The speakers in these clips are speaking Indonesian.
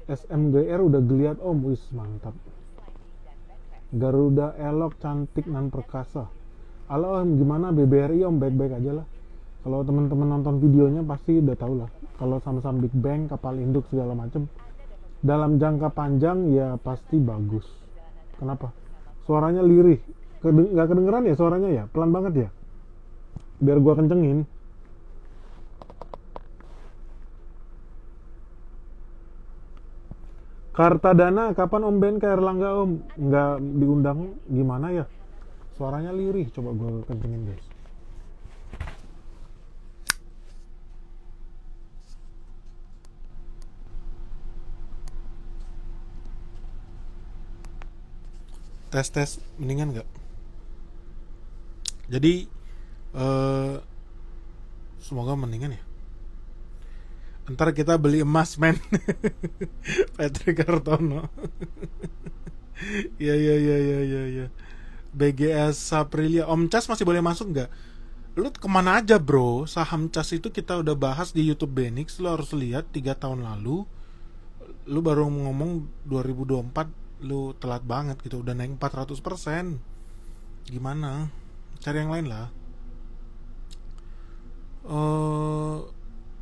SMGR udah geliat om, wis mantap. Garuda elok, cantik, nan perkasa. Halo om, gimana BBRI om? Baik-baik aja lah. Kalau teman-teman nonton videonya pasti udah tau lah. Kalau sama-sama Big Bang, kapal induk segala macem, dalam jangka panjang ya pasti bagus. Kenapa? Suaranya lirih. Nggak kedengeran ya suaranya ya? Pelan banget ya? Biar gua kencengin. Kartadana, kapan Om Ben ke Erlangga Om? Nggak diundang gimana ya? Suaranya lirih, coba gue kencengin guys. Tes, mendingan nggak? Jadi, semoga mendingan ya. Ntar kita beli emas men. Patrick Hartono. Ya. BGS Aprilia. Om Cas masih boleh masuk nggak? Lu kemana aja bro? Saham Cas itu kita udah bahas di YouTube Benix. Lu harus lihat 3 tahun lalu. Lu baru ngomong 2024. Lu telat banget gitu. Udah naik 400%. Gimana? Cari yang lain lah.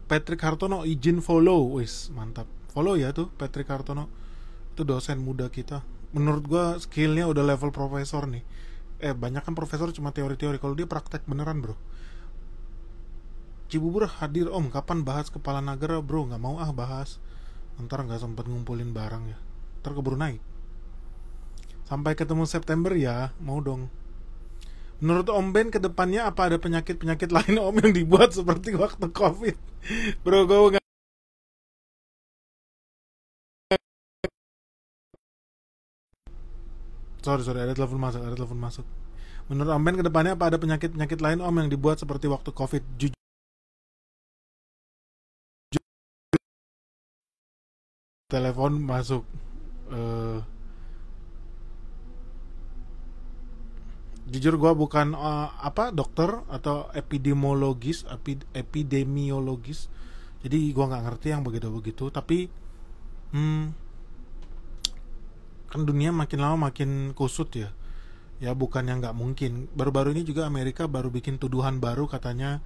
Patrick Hartono izin follow, wis mantap. Follow ya tuh Patrick Hartono. Itu dosen muda kita. Menurut gua skillnya udah level profesor nih. Banyak kan profesor cuma teori-teori. Kalau dia praktek beneran bro. Cibubur hadir om. Kapan bahas kepala negara bro? Nggak mau bahas. Ntar nggak sempet ngumpulin barang ya. Ntar keburu naik. Sampai ketemu September ya. Mau dong. Menurut Om Ben ke depannya apa ada penyakit-penyakit lain Om yang dibuat seperti waktu Covid? Bro, gue gak... Sorry, ada telepon masuk. Menurut Om Ben ke depannya apa ada penyakit-penyakit lain Om yang dibuat seperti waktu Covid? Telepon masuk. Jujur gue bukan dokter atau epidemiologis, jadi gue nggak ngerti yang begitu tapi kan dunia makin lama makin kusut ya bukan yang nggak mungkin. Baru-baru ini juga Amerika baru bikin tuduhan baru katanya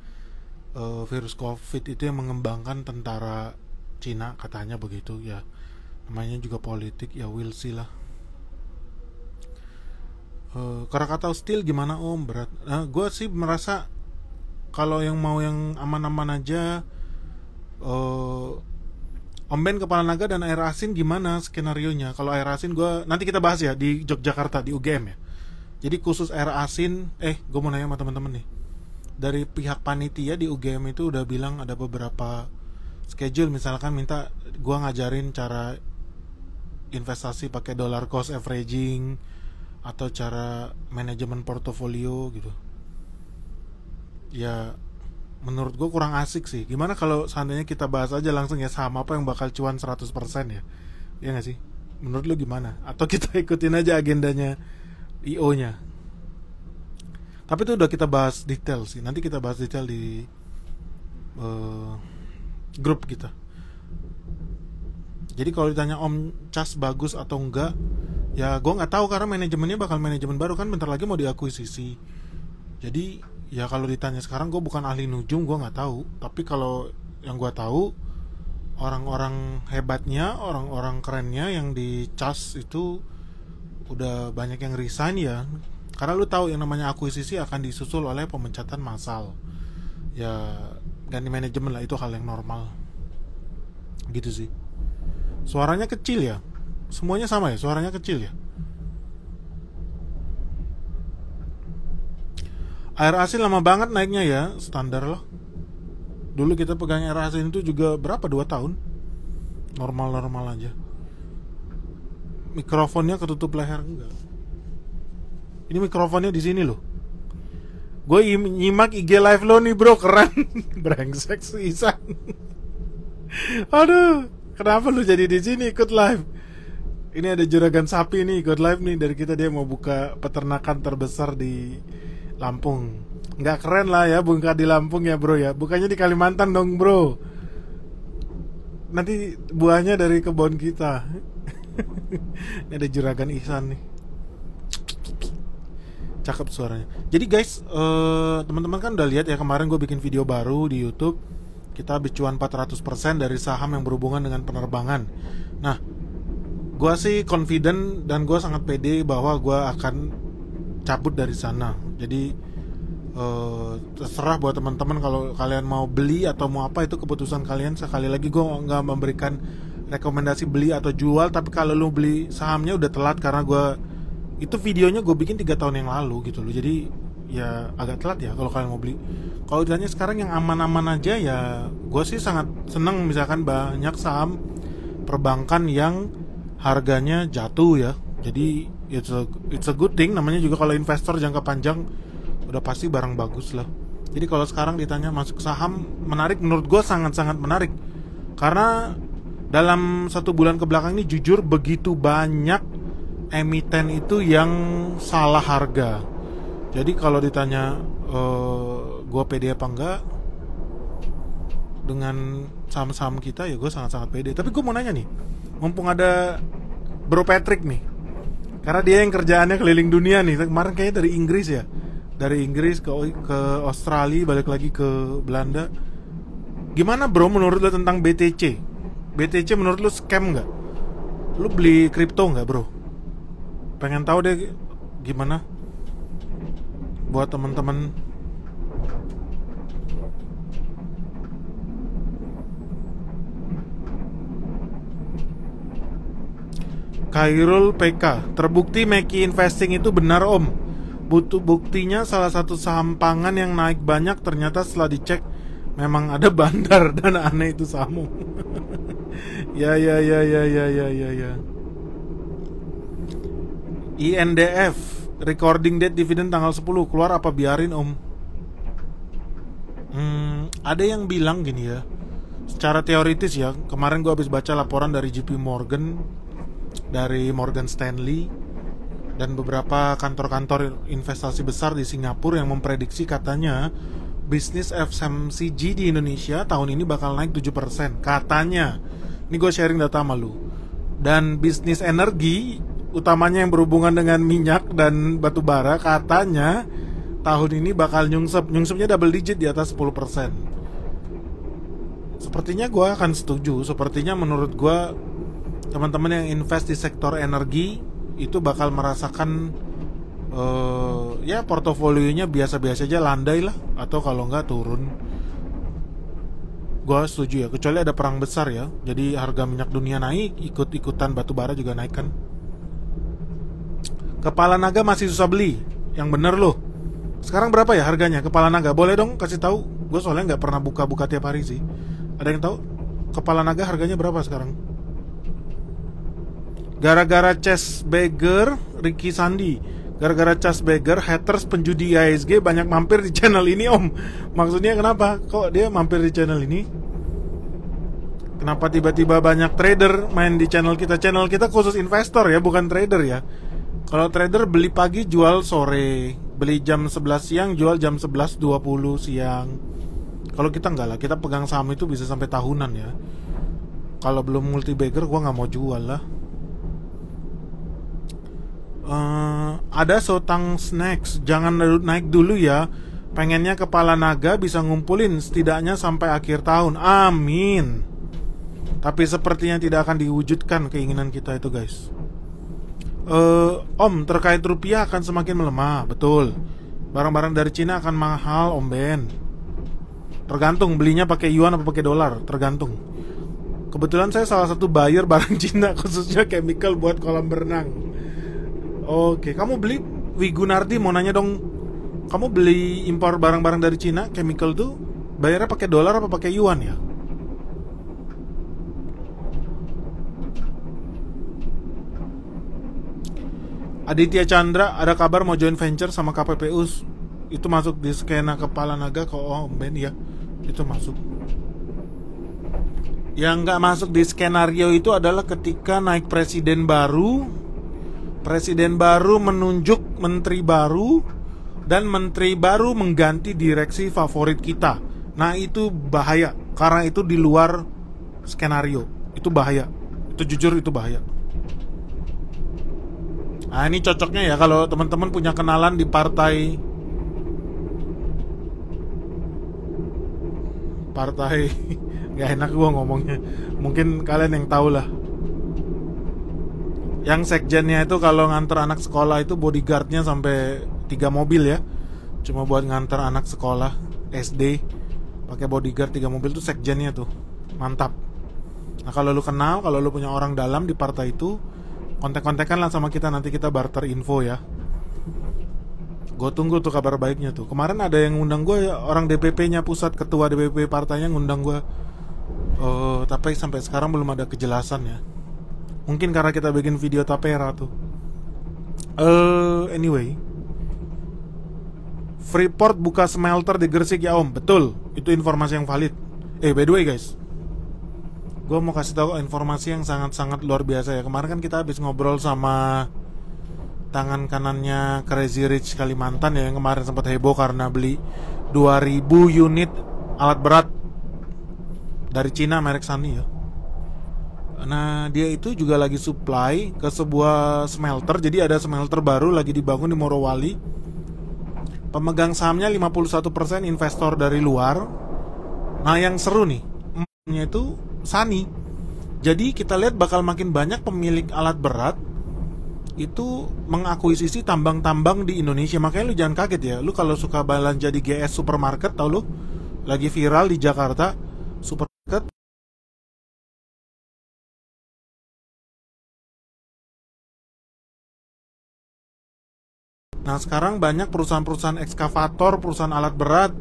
virus COVID itu yang mengembangkan tentara Cina katanya begitu ya. Namanya juga politik ya, we'll see lah. Krakatau Steel gimana om? Berat. Gue sih merasa kalau yang mau yang aman-aman aja. Om Ben kepala naga dan air asin gimana skenario nya? Kalau air asin gue nanti kita bahas ya di Yogyakarta di UGM ya. Jadi khusus air asin, gue mau nanya sama teman-teman nih. Dari pihak panitia di UGM itu udah bilang ada beberapa schedule, misalkan minta gue ngajarin cara investasi pakai dollar cost averaging atau cara manajemen portofolio gitu. Ya menurut gue kurang asik sih. Gimana kalau seandainya kita bahas aja langsung ya saham apa yang bakal cuan 100% ya? Iya gak sih? Menurut lu gimana? Atau kita ikutin aja agendanya IO nya? Tapi itu udah kita bahas detail sih. Nanti kita bahas detail di grup kita. Jadi kalau ditanya Om Cas bagus atau enggak, ya gue nggak tahu karena manajemennya bakal manajemen baru kan bentar lagi mau diakuisisi. Jadi ya kalau ditanya sekarang gue bukan ahli nujum, gue nggak tahu. Tapi kalau yang gue tahu orang-orang hebatnya, orang-orang kerennya yang di Cas itu udah banyak yang resign ya. Karena lu tahu yang namanya akuisisi akan disusul oleh pemecatan massal. Ya ganti manajemen lah, itu hal yang normal. Gitu sih. Suaranya kecil ya. Semuanya sama ya, suaranya kecil ya. Air asin lama banget naiknya ya, standar loh. Dulu kita pegang air asin itu juga berapa, 2 tahun. Normal-normal aja. Mikrofonnya ketutup leher enggak. Ini mikrofonnya di sini loh. Gue nyimak IG live lo nih bro, keren. Brengsek sih Isan. Aduh, kenapa lu jadi di sini ikut live? Ini ada juragan sapi nih ikut live nih dari kita, dia mau buka peternakan terbesar di Lampung. Nggak keren lah ya buka di Lampung ya bro ya, bukannya di Kalimantan dong bro. nanti buahnya dari kebun kita. Ini ada juragan Ihsan nih. Cakep suaranya. Jadi guys, teman-teman kan udah lihat ya kemarin gue bikin video baru di YouTube. Kita habis cuan 400% dari saham yang berhubungan dengan penerbangan. Nah, gue sih confident dan gue sangat pede bahwa gue akan cabut dari sana. Jadi terserah buat teman-teman kalau kalian mau beli atau mau apa, itu keputusan kalian. Sekali lagi gue nggak memberikan rekomendasi beli atau jual, tapi kalau lu beli sahamnya udah telat karena gue itu videonya gue bikin 3 tahun yang lalu gitu loh. Jadi ya agak telat ya kalau kalian mau beli. Kalau ditanya sekarang yang aman-aman aja ya, gue sih sangat seneng misalkan banyak saham perbankan yang harganya jatuh ya. Jadi it's a good thing. Namanya juga kalau investor jangka panjang udah pasti barang bagus lah. Jadi kalau sekarang ditanya masuk saham menarik, menurut gue sangat-sangat menarik. Karena dalam 1 bulan kebelakang ini jujur begitu banyak emiten itu yang salah harga. Jadi kalau ditanya gue pede apa enggak dengan saham-saham kita, ya gue sangat-sangat pede. Tapi gue mau nanya nih, mumpung ada Bro Patrick nih, karena dia yang kerjaannya keliling dunia nih. Kemarin kayaknya dari Inggris ya, dari Inggris ke Australia, balik lagi ke Belanda. Gimana bro menurut lo tentang BTC? BTC menurut lo scam nggak? Lo beli kripto nggak bro? Pengen tahu deh gimana buat teman-teman. Khairul PK, terbukti Meki Investing itu benar om. Butuh buktinya salah satu saham pangan yang naik banyak, ternyata setelah dicek memang ada bandar dan aneh itu saham. Ya. INDF recording date dividen tanggal 10 keluar apa biarin om? Ada yang bilang gini ya, secara teoritis ya, kemarin gue habis baca laporan dari JP Morgan, dari Morgan Stanley, dan beberapa kantor-kantor investasi besar di Singapura yang memprediksi katanya bisnis FMCG di Indonesia tahun ini bakal naik 7%. Katanya, ini gue sharing data sama lu. Dan bisnis energi, utamanya yang berhubungan dengan minyak dan batu bara, katanya tahun ini bakal nyungsepnya double digit di atas 10%. Sepertinya gue akan setuju. Sepertinya menurut gue teman-teman yang invest di sektor energi itu bakal merasakan ya portofolionya biasa-biasa aja, landai lah, atau kalau nggak turun. Gue setuju ya, kecuali ada perang besar ya, jadi harga minyak dunia naik, ikut-ikutan batu bara juga naik kan. Kepala naga masih susah beli, yang bener loh. Sekarang berapa ya harganya kepala naga? Boleh dong kasih tahu. Gue soalnya nggak pernah buka-buka tiap hari sih. Ada yang tahu kepala naga harganya berapa sekarang? Gara-gara Chess Beggar, Ricky Sandi. Gara-gara Chess Beggar, haters penjudi ISG banyak mampir di channel ini om. Maksudnya kenapa? Kok dia mampir di channel ini? Kenapa tiba-tiba banyak trader main di channel kita? Channel kita khusus investor ya, bukan trader ya. Kalau trader beli pagi jual sore, beli jam 11 siang jual jam 11.20 siang. Kalau kita enggak lah, kita pegang saham itu bisa sampai tahunan ya. Kalau belum multi bagger gua nggak mau jual lah. Ada Sotang Snacks, jangan naik dulu ya. Pengennya kepala naga bisa ngumpulin setidaknya sampai akhir tahun. Amin. Tapi sepertinya tidak akan diwujudkan keinginan kita itu guys. Om, terkait rupiah akan semakin melemah. Betul. Barang-barang dari Cina akan mahal om Ben. Tergantung belinya pakai yuan apa pakai dolar, tergantung. Kebetulan saya salah satu buyer barang Cina, khususnya chemical buat kolam berenang. Oke, kamu beli Wigunardi, mau nanya dong. Kamu beli impor barang-barang dari Cina, chemical tuh bayarnya pakai dolar apa pakai yuan ya? Aditya Chandra, ada kabar mau join venture sama KPPU. Itu masuk di skena kepala naga kok. Oh Ben ya, itu masuk. Yang nggak masuk di skenario itu adalah ketika naik presiden baru menunjuk menteri baru, dan menteri baru mengganti direksi favorit kita. Nah itu bahaya, karena itu di luar skenario. Itu bahaya. Itu jujur itu bahaya. Nah ini cocoknya ya kalau teman-teman punya kenalan di partai nggak enak gua ngomongnya. Mungkin kalian yang tahu lah. Yang sekjennya itu kalau nganter anak sekolah itu bodyguardnya sampai 3 mobil ya. Cuma buat nganter anak sekolah SD pakai bodyguard 3 mobil tuh sekjennya tuh. Mantap. Nah kalau lu kenal, kalau lu punya orang dalam di partai itu, kontak-kontakan lah sama kita, nanti kita barter info ya. Gue tunggu tuh kabar baiknya tuh. Kemarin ada yang ngundang gue, orang DPP-nya pusat, ketua DPP partainya ngundang gue. Tapi sampai sekarang belum ada kejelasan ya. Mungkin karena kita bikin video tapera tuh. Anyway, Freeport buka smelter di Gresik ya Om. Betul, itu informasi yang valid. By the way guys, gue mau kasih tahu informasi yang sangat-sangat luar biasa ya. Kemarin kan kita habis ngobrol sama tangan kanannya Crazy Rich Kalimantan ya, yang kemarin sempat heboh karena beli 2000 unit alat berat dari Cina merek Sunny ya. Nah dia itu juga lagi supply ke sebuah smelter. Jadi ada smelter baru lagi dibangun di Morowali. Pemegang sahamnya 51% investor dari luar. Nah yang seru nih, itu Sunny. Jadi kita lihat bakal makin banyak pemilik alat berat itu mengakuisisi tambang-tambang di Indonesia. Makanya lu jangan kaget ya. Lu kalau suka belanja di GS Supermarket, tau lu lagi viral di Jakarta supermarket. Nah sekarang banyak perusahaan-perusahaan ekskavator, perusahaan alat berat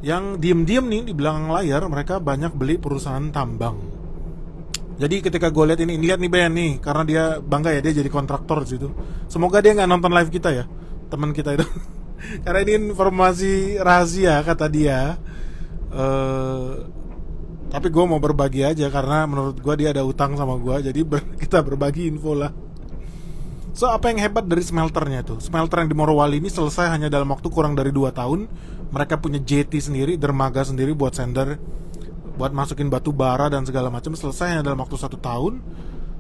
yang diem-diem nih di belakang layar, mereka banyak beli perusahaan tambang. Jadi ketika gue lihat ini lihat nih Ben nih, karena dia bangga ya, dia jadi kontraktor di situ. Semoga dia nggak nonton live kita ya, teman kita itu. Karena ini informasi rahasia kata dia. Tapi gue mau berbagi aja karena menurut gue dia ada utang sama gue, jadi kita berbagi info lah. So apa yang hebat dari smelternya tuh? Smelter yang di Morowali ini selesai hanya dalam waktu kurang dari 2 tahun. Mereka punya jetty sendiri, dermaga sendiri buat sender, buat masukin batu bara dan segala macam. Selesai hanya dalam waktu 1 tahun.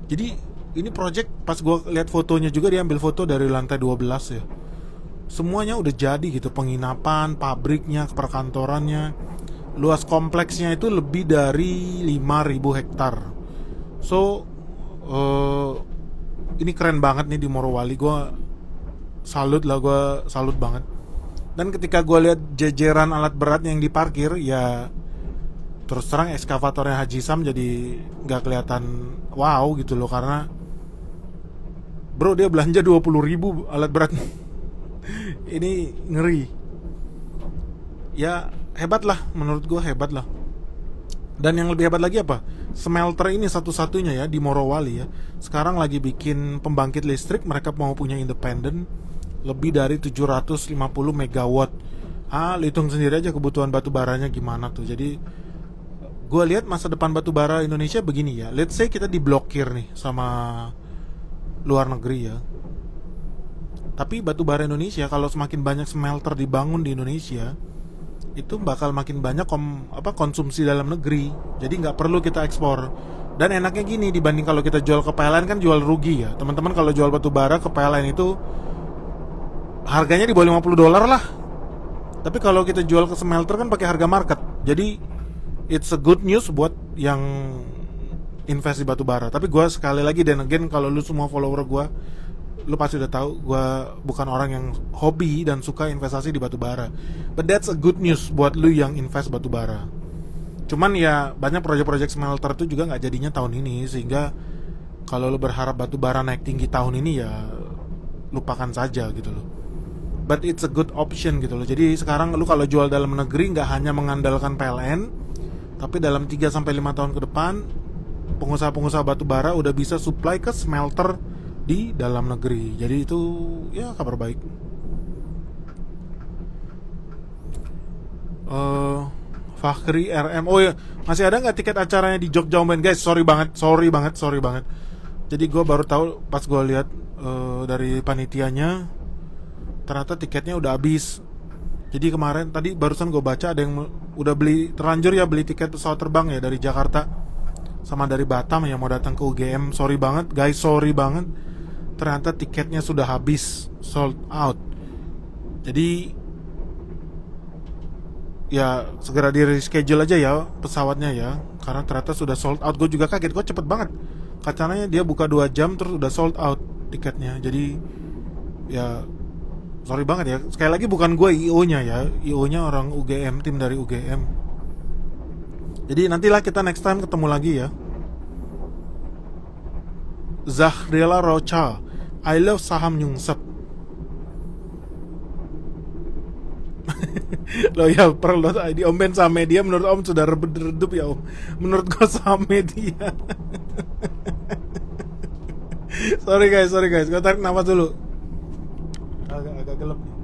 Jadi ini project, pas gue lihat fotonya juga, dia ambil foto dari lantai 12 ya. Semuanya udah jadi gitu, penginapan, pabriknya, perkantorannya. Luas kompleksnya itu lebih dari 5.000 hektar. So ini keren banget nih di Morowali. Gue salut banget. Dan ketika gue lihat jajaran alat berat yang diparkir, ya terus terang ekskavatornya Haji Sam jadi gak kelihatan wow gitu loh. Karena bro dia belanja 20.000 alat berat. Ini ngeri. Ya hebat lah, menurut gue hebat lah. Dan yang lebih hebat lagi apa? Smelter ini satu-satunya ya di Morowali ya. Sekarang lagi bikin pembangkit listrik. Mereka mau punya independen lebih dari 750 megawatt. Lu hitung sendiri aja kebutuhan batu baranya gimana tuh. Jadi gue lihat masa depan batu bara Indonesia begini ya. Let's say kita diblokir nih sama luar negeri ya. Tapi batu bara Indonesia kalau semakin banyak smelter dibangun di Indonesia, itu bakal makin banyak konsumsi dalam negeri. Jadi nggak perlu kita ekspor. Dan enaknya gini, dibanding kalau kita jual ke PLN kan jual rugi ya. Teman-teman kalau jual batu bara ke PLN itu harganya di bawah $50 lah. Tapi kalau kita jual ke smelter kan pakai harga market. Jadi it's a good news buat yang invest di batu bara. Tapi gue sekali lagi dan again, kalau lu semua follower gue, lu pasti udah tahu gue bukan orang yang hobi dan suka investasi di batu bara. But that's a good news buat lu yang invest batu bara. Cuman ya banyak proyek-proyek smelter itu juga nggak jadinya tahun ini, sehingga kalau lu berharap batu bara naik tinggi tahun ini ya lupakan saja gitu loh. But it's a good option gitu loh. Jadi sekarang lu kalau jual dalam negeri nggak hanya mengandalkan PLN, tapi dalam 3-5 tahun ke depan pengusaha-pengusaha batu bara udah bisa supply ke smelter di dalam negeri. Jadi itu ya kabar baik. Fakhri RM. Oh ya, masih ada nggak tiket acaranya di Jogja Om Ben? Guys, sorry banget. Jadi gue baru tahu pas gue lihat dari panitianya, ternyata tiketnya udah habis. Jadi kemarin tadi barusan gue baca ada yang udah beli terlanjur ya, beli tiket pesawat terbang ya dari Jakarta sama dari Batam yang mau datang ke UGM. Sorry banget guys, sorry banget. Ternyata tiketnya sudah habis, sold out. Jadi ya segera di reschedule aja ya pesawatnya ya, karena ternyata sudah sold out. Gue juga kaget, gue cepet banget. Katanya dia buka 2 jam terus udah sold out tiketnya. Jadi ya sorry banget ya. Sekali lagi bukan gue IO nya ya, IO nya orang UGM, tim dari UGM. Jadi nantilah kita next time ketemu lagi ya. Zahrela Rocha, I love saham nyungsep. Loyal Pearl.id, Om Ben saham media menurut Om sudah redup ya Om. Menurut gue saham media. Sorry guys, gue tarik nafas dulu. Agak gelap nih.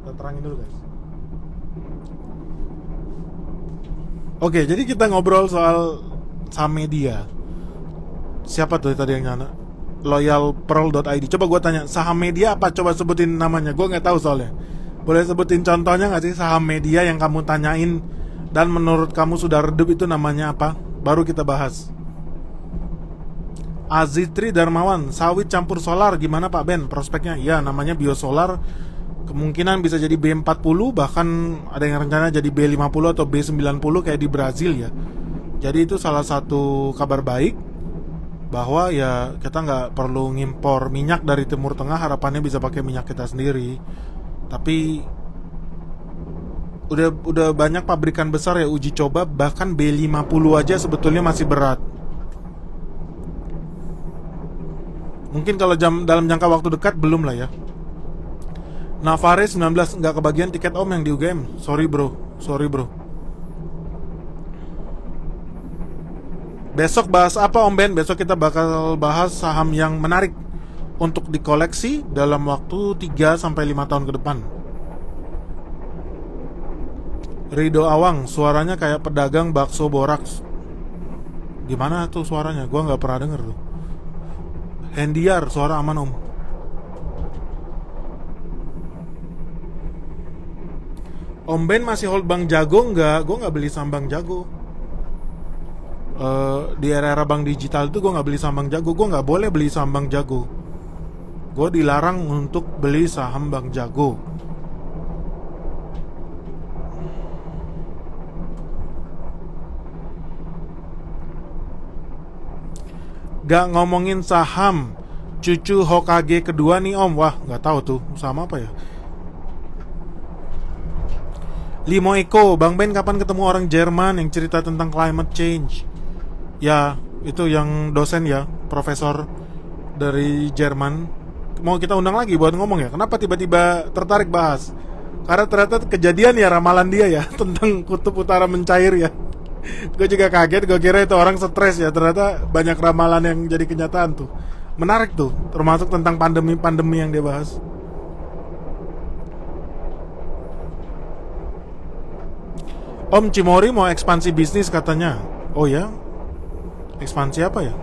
Kita terangin dulu guys. Oke, jadi kita ngobrol soal saham media. Siapa tuh tadi yang nyana? Loyalpearl.id. Coba gue tanya, saham media apa? Coba sebutin namanya. Gue nggak tahu soalnya. Boleh sebutin contohnya nggak sih saham media yang kamu tanyain dan menurut kamu sudah redup itu namanya apa? Baru kita bahas. Azitri Darmawan, sawit campur solar gimana Pak Ben? Prospeknya? Ya, namanya biosolar. Kemungkinan bisa jadi B40, bahkan ada yang rencana jadi B50 atau B90 kayak di Brazil ya. Jadi itu salah satu kabar baik, bahwa ya kita nggak perlu ngimpor minyak dari Timur Tengah. Harapannya bisa pakai minyak kita sendiri. Tapi udah banyak pabrikan besar ya uji coba, bahkan B50 aja sebetulnya masih berat. Mungkin kalau dalam jangka waktu dekat belum lah ya. Navare 19, nggak kebagian tiket Om yang di UGM. Sorry bro. Besok bahas apa Om Ben? Besok kita bakal bahas saham yang menarik untuk dikoleksi dalam waktu 3-5 tahun ke depan. Rido Awang, suaranya kayak pedagang bakso boraks. Gimana tuh suaranya? Gua nggak pernah denger tuh. Hendiar, suara aman Om. Om Ben masih hold Bank Jago nggak? Gue nggak beli saham Bank Jago. Di era bank digital itu gue nggak beli saham Bank Jago. Gue nggak boleh beli saham Bank Jago. Gue dilarang untuk beli saham Bank Jago. Gak ngomongin saham, cucu Hokage kedua nih Om. Wah, nggak tahu tuh saham apa ya. Limo Eko, Bang Ben kapan ketemu orang Jerman yang cerita tentang climate change? Ya, itu yang dosen ya, profesor dari Jerman. Mau kita undang lagi buat ngomong ya. Kenapa tiba-tiba tertarik bahas? Karena ternyata kejadian ya ramalan dia ya tentang kutub utara mencair ya. Gue juga kaget, gue kira itu orang stres ya. Ternyata banyak ramalan yang jadi kenyataan tuh. Menarik tuh, termasuk tentang pandemi-pandemi yang dia bahas. Om Cimori mau ekspansi bisnis katanya. Oh ya? Ekspansi apa ya?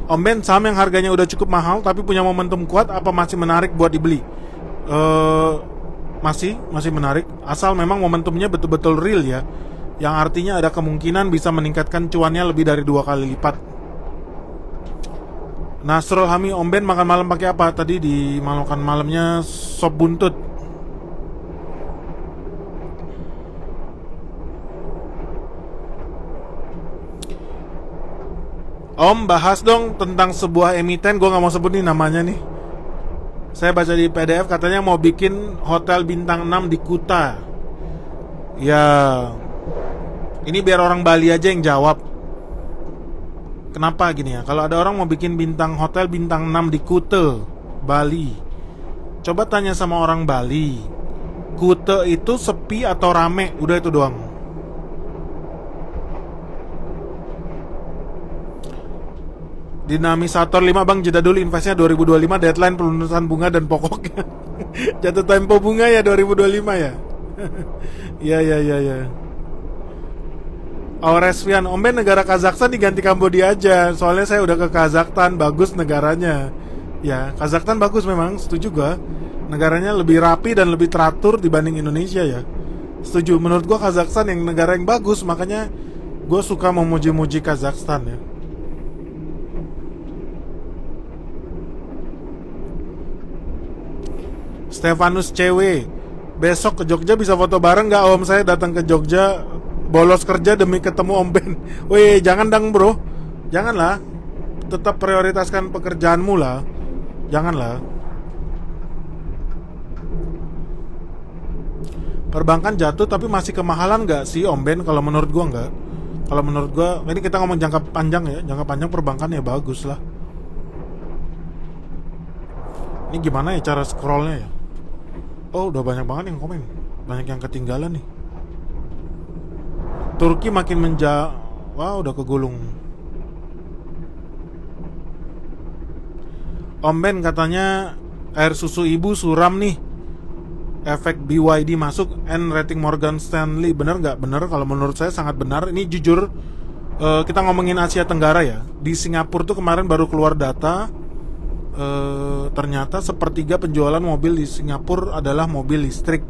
Om Ben, saham yang harganya udah cukup mahal tapi punya momentum kuat, apa masih menarik buat dibeli? Masih menarik, asal memang momentumnya betul-betul real ya. Yang artinya ada kemungkinan bisa meningkatkan cuannya lebih dari 2 kali lipat. Nasrul Hami, Om Ben makan malam pakai apa? Tadi di makan malamnya sop buntut. Om, bahas dong tentang sebuah emiten. Gue gak mau sebut nih namanya nih. Saya baca di PDF katanya mau bikin hotel bintang 6 di Kuta. Ya, ini biar orang Bali aja yang jawab. Kenapa gini ya? Kalau ada orang mau bikin hotel bintang 6 di Kuta, Bali, coba tanya sama orang Bali, Kuta itu sepi atau rame? Udah itu doang. Dinamisator 5 Bang, jeda dulu, investnya 2025, deadline pelunasan bunga dan pokoknya. Jatuh tempo bunga ya 2025 ya. Ya. Auresvian, Om Ben, negara Kazakhstan diganti Kambodia aja. Soalnya saya udah ke Kazakhstan, bagus negaranya. Ya, Kazakhstan bagus memang, setuju gua. Negaranya lebih rapi dan lebih teratur dibanding Indonesia ya. Setuju, menurut gua Kazakhstan yang negara yang bagus, makanya Gue suka memuji-muji Kazakhstan ya. Stefanus CW, besok ke Jogja bisa foto bareng nggak Om? Saya datang ke Jogja bolos kerja demi ketemu Om Ben. Wih, jangan dang bro, janganlah. Tetap prioritaskan pekerjaanmu lah, janganlah. Perbankan jatuh tapi masih kemahalan nggak sih Om Ben? Kalau menurut gua nggak. Kalau menurut gua, ini kita ngomong jangka panjang ya. Jangka panjang perbankan ya bagus lah. Ini gimana ya cara scrollnya ya? Oh, udah banyak banget yang komen. Banyak yang ketinggalan nih. Turki makin wah, udah kegulung. Om Ben katanya air susu ibu suram nih. Efek BYD masuk and rating Morgan Stanley. Bener nggak? Bener, kalau menurut saya sangat benar. Ini jujur, kita ngomongin Asia Tenggara ya. Di Singapura tuh kemarin baru keluar data, ternyata sepertiga penjualan mobil di Singapura adalah mobil listrik.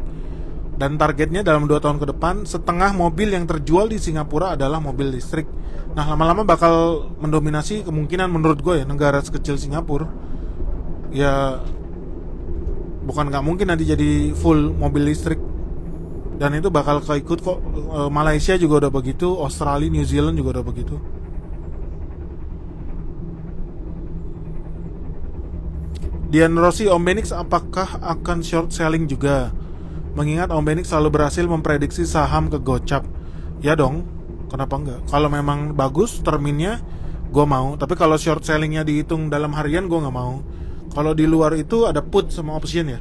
Dan targetnya dalam 2 tahun ke depan, setengah mobil yang terjual di Singapura adalah mobil listrik. Nah, lama-lama bakal mendominasi kemungkinan menurut gue ya, negara sekecil Singapura. Ya, bukan nggak mungkin nanti jadi full mobil listrik. Dan itu bakal keikut kok. Malaysia juga udah begitu, Australia, New Zealand juga udah begitu. Dian Rossi, Om Benix apakah akan short selling juga? Mengingat Om Benix selalu berhasil memprediksi saham ke gocap. Ya dong, kenapa enggak? Kalau memang bagus terminnya, gue mau. Tapi kalau short sellingnya dihitung dalam harian, gue nggak mau. Kalau di luar itu ada put sama option ya.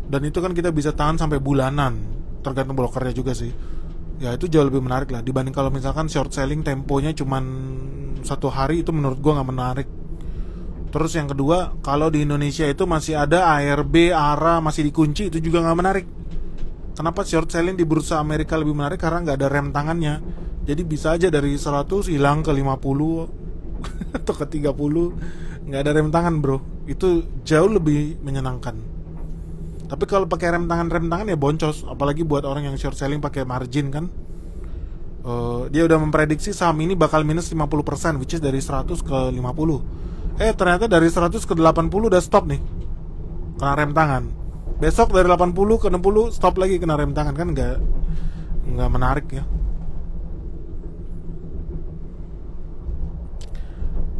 Dan itu kan kita bisa tahan sampai bulanan. Tergantung brokernya juga sih. Ya itu jauh lebih menarik lah. Dibanding kalau misalkan short selling temponya cuman 1 hari, itu menurut gue nggak menarik. Terus yang kedua, kalau di Indonesia itu masih ada ARB, ARA masih dikunci, itu juga nggak menarik. Kenapa short selling di bursa Amerika lebih menarik? Karena nggak ada rem tangannya. Jadi bisa aja dari 100 hilang ke 50 atau ke 30, nggak ada rem tangan bro. Itu jauh lebih menyenangkan. Tapi kalau pakai rem tangan ya boncos. Apalagi buat orang yang short selling pakai margin kan. Dia udah memprediksi saham ini bakal minus 50%, which is dari 100 ke 50. Ternyata dari 100 ke 80 udah stop nih, kena rem tangan. Besok dari 80 ke 60 stop lagi, kena rem tangan. Kan nggak menarik ya.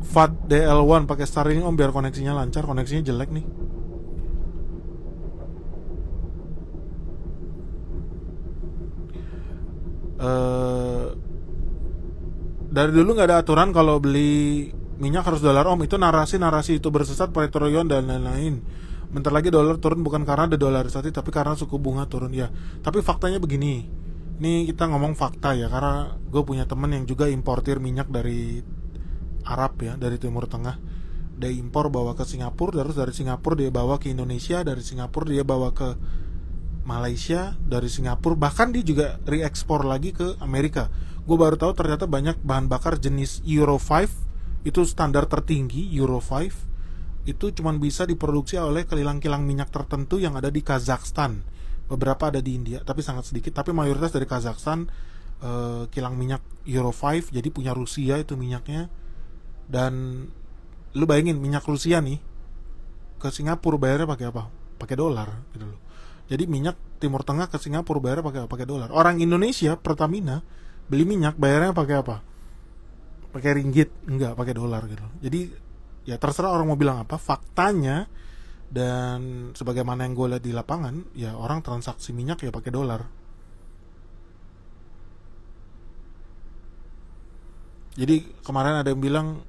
FAT DL1 pakai Starlink Om biar koneksinya lancar. Koneksinya jelek nih. Dari dulu nggak ada aturan kalau beli minyak harus dolar Om. Itu narasi itu bersesat, petroleum dan lain-lain. Bentar lagi dolar turun bukan karena ada dolarisasi, tapi karena suku bunga turun ya. Tapi faktanya begini. Ini kita ngomong fakta ya, karena gue punya temen yang juga importir minyak dari Arab ya, dari Timur Tengah. Dia impor bawa ke Singapura, terus dari Singapura dia bawa ke Indonesia, dari Singapura dia bawa ke Malaysia, dari Singapura bahkan dia juga reekspor lagi ke Amerika. Gue baru tahu ternyata banyak bahan bakar jenis Euro 5, itu standar tertinggi Euro 5, itu cuma bisa diproduksi oleh kilang-kilang minyak tertentu yang ada di Kazakhstan. Beberapa ada di India, tapi sangat sedikit. Tapi mayoritas dari Kazakhstan, kilang minyak Euro 5, jadi punya Rusia itu minyaknya. Dan lu bayangin minyak Rusia nih ke Singapura bayarnya pakai apa? Pakai dolar gitu loh. Jadi minyak Timur Tengah ke Singapura bayarnya pakai dolar. Orang Indonesia Pertamina beli minyak bayarnya pakai apa? Pakai ringgit, enggak, pakai dolar gitu. Jadi ya terserah orang mau bilang apa. Faktanya dan sebagaimana yang gue lihat di lapangan, ya orang transaksi minyak ya pakai dolar. Jadi kemarin ada yang bilang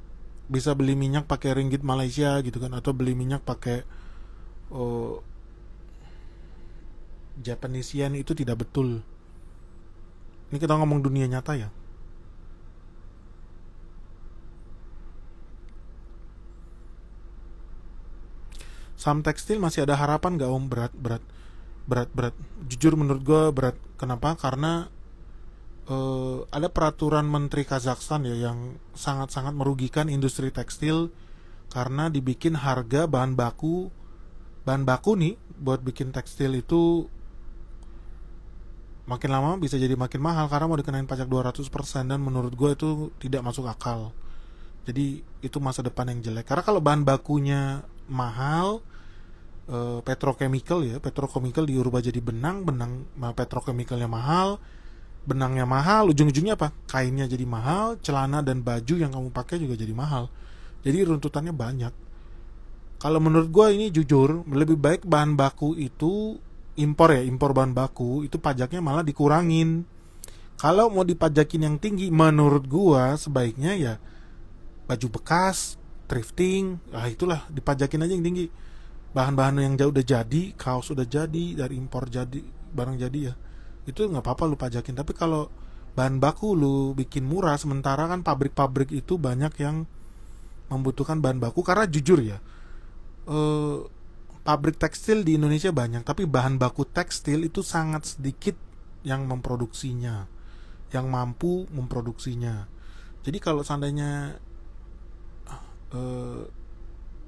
bisa beli minyak pakai ringgit Malaysia gitu kan, atau beli minyak pakai Japanese yen, itu tidak betul. Ini kita ngomong dunia nyata ya. Saham tekstil masih ada harapan gak Om? Berat. Jujur menurut gue berat. Kenapa? Karena ada peraturan Menteri Kazakhstan ya yang sangat-sangat merugikan industri tekstil, karena dibikin harga bahan baku nih buat bikin tekstil itu makin lama bisa jadi makin mahal karena mau dikenain pajak 200%, dan menurut gue itu tidak masuk akal. Jadi itu masa depan yang jelek. Karena kalau bahan bakunya mahal, petrochemical ya, petrochemical diubah jadi benang, petrochemicalnya mahal, benangnya mahal, ujung-ujungnya apa? Kainnya jadi mahal, celana dan baju yang kamu pakai juga jadi mahal. Jadi runtutannya banyak. Kalau menurut gue ini jujur, lebih baik bahan baku itu impor ya, impor bahan baku itu pajaknya malah dikurangin. Kalau mau dipajakin yang tinggi, menurut gue sebaiknya ya baju bekas, thrifting, itulah dipajakin aja yang tinggi. Bahan-bahan yang udah jadi, kaos udah jadi, dari impor jadi, barang jadi ya, itu nggak apa-apa lu pajakin. Tapi kalau bahan baku lu bikin murah, sementara kan pabrik-pabrik itu banyak yang membutuhkan bahan baku. Karena jujur ya, pabrik tekstil di Indonesia banyak, tapi bahan baku tekstil itu sangat sedikit yang memproduksinya, yang mampu memproduksinya. Jadi kalau seandainya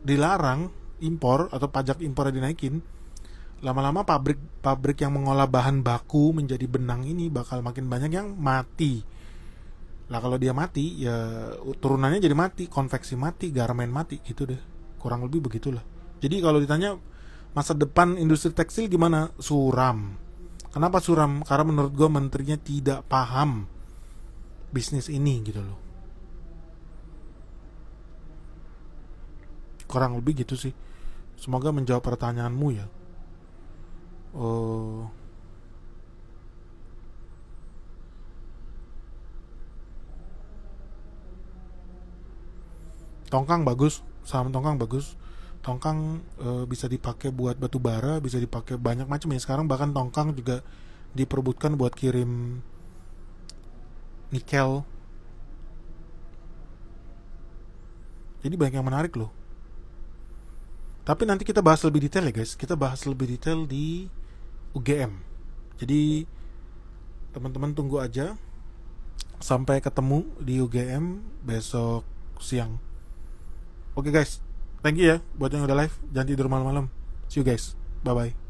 dilarang impor atau pajak impornya dinaikin, lama-lama pabrik yang mengolah bahan baku menjadi benang ini bakal makin banyak yang mati. Lah kalau dia mati ya turunannya jadi mati, konveksi mati, garmen mati gitu deh. Kurang lebih begitulah. Jadi kalau ditanya masa depan industri tekstil gimana? Suram. Kenapa suram? Karena menurut gue menterinya tidak paham bisnis ini gitu loh. Kurang lebih gitu sih. Semoga menjawab pertanyaanmu ya. Tongkang bagus, saham tongkang bagus. Tongkang bisa dipakai buat batu bara, bisa dipakai banyak macam ya. Sekarang bahkan tongkang juga diperebutkan buat kirim nikel. Jadi banyak yang menarik loh. Tapi nanti kita bahas lebih detail ya guys. Kita bahas lebih detail di UGM. Jadi teman-teman tunggu aja. Sampai ketemu di UGM besok siang. Oke guys, thank you ya buat yang udah live. Jangan tidur malam-malam. See you guys. Bye bye.